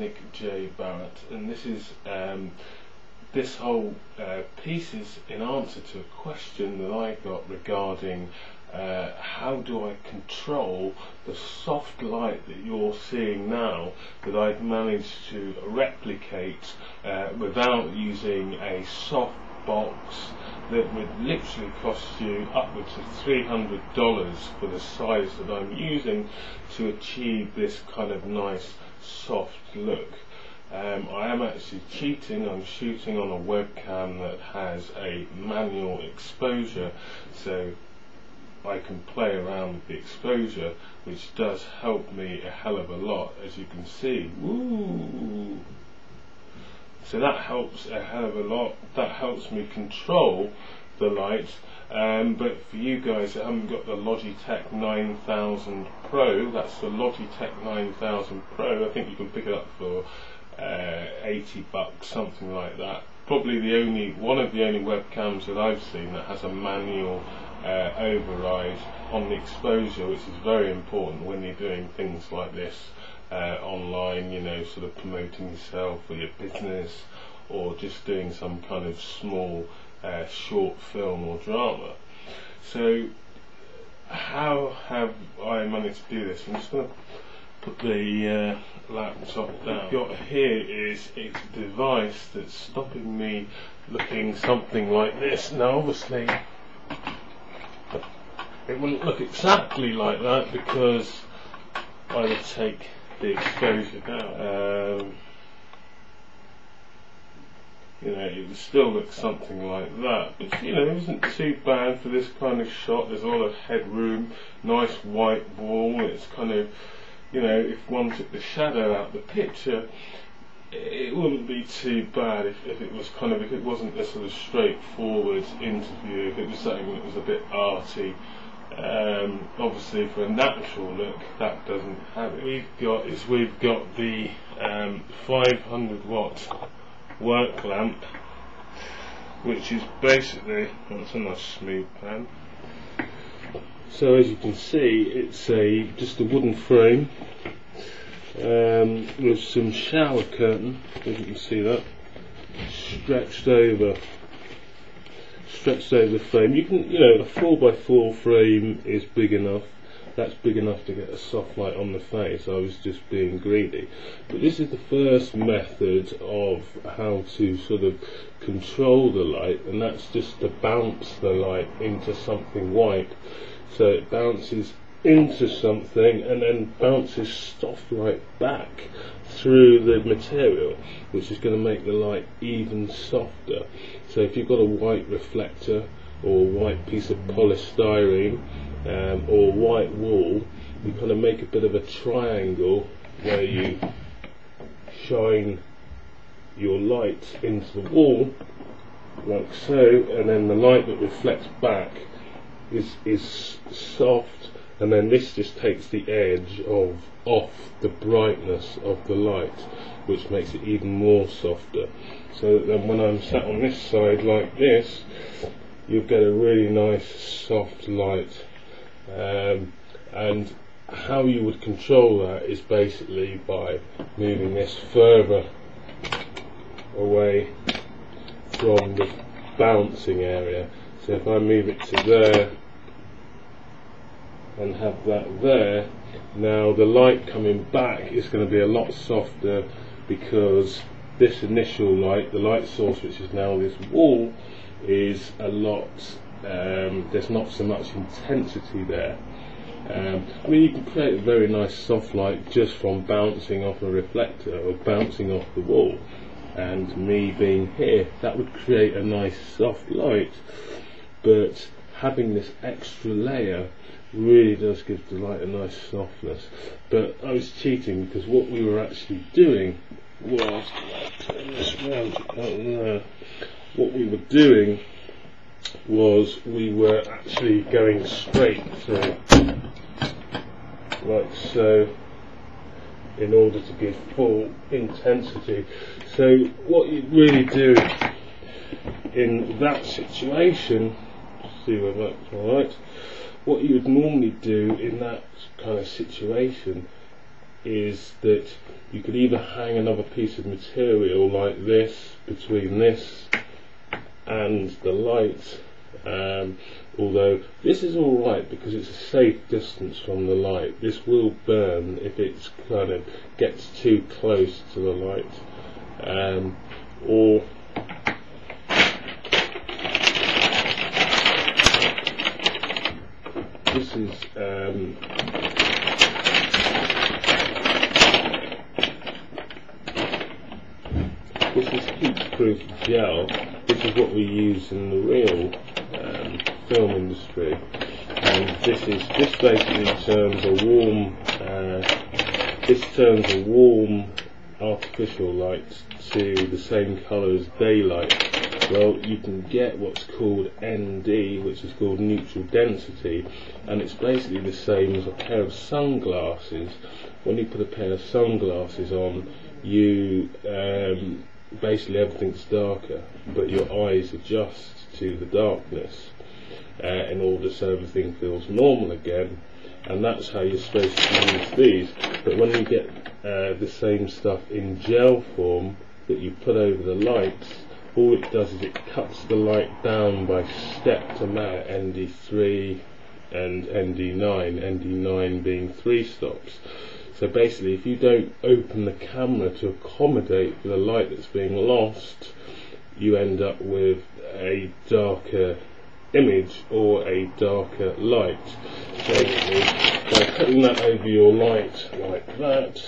Nick J. Barrett, and this whole piece is in answer to a question that I got regarding how do I control the soft light that you're seeing now that I've managed to replicate without using a softbox that would literally cost you upwards of $300 for the size that I'm using to achieve this kind of nice soft look. I am actually cheating. I'm shooting on a webcam that has a manual exposure, so I can play around with the exposure, which does help me a hell of a lot, as you can see. Woo! So that helps a hell of a lot. That helps me control the light. But for you guys that haven't got the Logitech 9000 Pro, that's the Logitech 9000 Pro. I think you can pick it up for $80, something like that. Probably one of the only webcams that I've seen that has a manual override on the exposure, which is very important when you're doing things like this online, you know, sort of promoting yourself or your business, or just doing some kind of small short film or drama. So how have I managed to do this? I'm just going to put the laptop down. What I've got here is a device that's stopping me looking something like this. Now obviously it wouldn't look exactly like that because I would take the exposure down. You know, it would still look something like that, but you know, it isn't too bad for this kind of shot. There's a lot of headroom, nice white wall. It's kind of, you know, if one took the shadow out of the picture, it wouldn't be too bad if it was kind of, if it wasn't a sort of straightforward interview, if it was something that was a bit arty. Obviously for a natural look that doesn't have it. We've got the 500 watt work lamp, which is basically, that's a nice smooth pan. So as you can see, it's just a wooden frame with some shower curtain, as you can see that, stretched over the frame. You can, you know, a 4x4 frame is big enough. That's big enough to get a soft light on the face. I was just being greedy. But this is the first method of how to sort of control the light, and that's just to bounce the light into something white. So it bounces into something and then bounces soft light back through the material, which is going to make the light even softer. So if you've got a white reflector or a white piece of polystyrene or white wool, you kind of make a bit of a triangle where you shine your light into the wall like so, and then the light that reflects back is soft, and then this just takes the edge off the brightness of the light, which makes it even more softer. So that then when I'm sat on this side like this, you'll get a really nice soft light. And how you would control that is basically by moving this further away from the bouncing area. So if I move it to there and have that there, now the light coming back is going to be a lot softer, because this initial light, the light source, which is now this wall, is a lot, there's not so much intensity there. I mean, you can create a very nice soft light just from bouncing off a reflector or bouncing off the wall, and me being here, that would create a nice soft light. But having this extra layer really does give the light a nice softness. But I was cheating, because what we were actually doing was, turn this round, what we were doing was we were actually going straight through, like so, in order to give full intensity. So what you really do in that situation, see whether that's alright, what you would normally do in that kind of situation is that you could either hang another piece of material like this between this and the light, although this is alright because it's a safe distance from the light. This will burn if it kind of gets too close to the light, or this is heat-proof gel. This is what we use in the real film industry, and this basically turns a warm artificial light to the same colour as daylight. Well, you can get what's called ND, which is called neutral density, and it's basically the same as a pair of sunglasses. When you put a pair of sunglasses on, you basically everything's darker, but your eyes adjust to the darkness in order so everything feels normal again, and that's how you're supposed to use these. But when you get the same stuff in gel form that you put over the lights, all it does is it cuts the light down by stepped amount, ND3 and ND9, ND9 being 3 stops. So basically, if you don't open the camera to accommodate for the light that's being lost, you end up with a darker image or a darker light. So basically, by putting that over your light like that,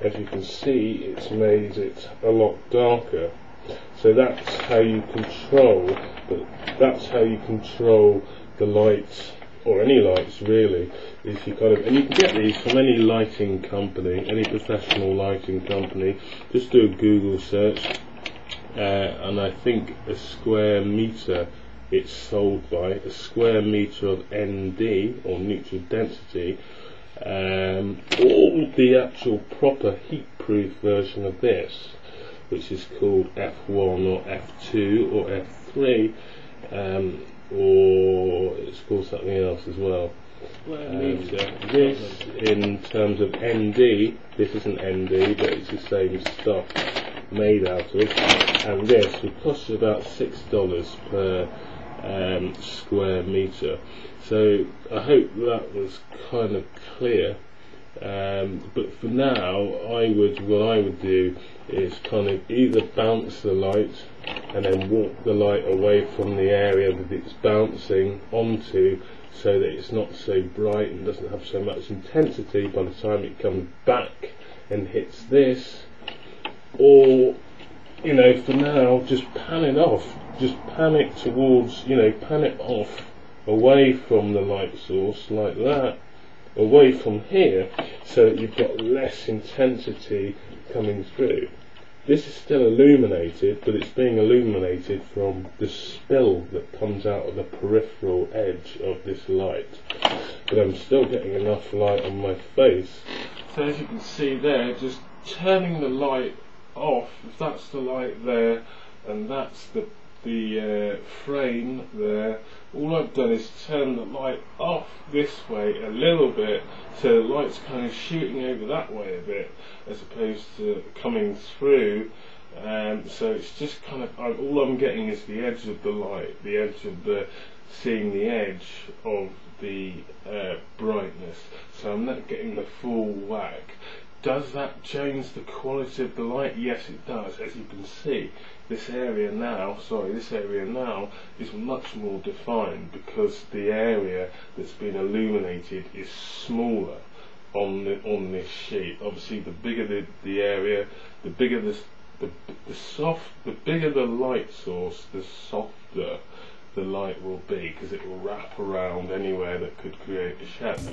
as you can see, it's made it a lot darker. So that's how you control the lights, or any lights really, is you and you can get these from any lighting company, any professional lighting company. Just do a Google search, and I think a square meter it's sold by, a square meter of ND or neutral density, or the actual proper heat-proof version of this, which is called F1 or F2 or F3, or it's called something else as well. This, in terms of ND, this isn't ND, but it's the same stuff made out of, and this would cost you about $6 per square meter. So I hope that was kind of clear. But for now, what I would do is kind of either bounce the light and then walk the light away from the area that it's bouncing onto, so that it's not so bright and doesn't have so much intensity by the time it comes back and hits this, or for now, just pan it off, just pan it towards, pan it off away from the light source like that, away from here, so that you've got less intensity coming through. This is still illuminated, but it's being illuminated from the spill that comes out of the peripheral edge of this light. But I'm still getting enough light on my face. So as you can see there, just turning the light off, if that's the light there, and that's the frame there, all I've done is turn the light off this way a little bit, so the light's kind of shooting over that way a bit as opposed to coming through, so it's just kind of, all I'm getting is the edge of the light, the edge of seeing the edge of the brightness, so I'm not getting the full whack. Does that change the quality of the light? Yes, it does. As you can see, this area now is much more defined because the area that's been illuminated is smaller on this sheet. Obviously, the bigger the area, the bigger the bigger the light source, the softer the light will be, because it will wrap around anywhere that could create a shadow.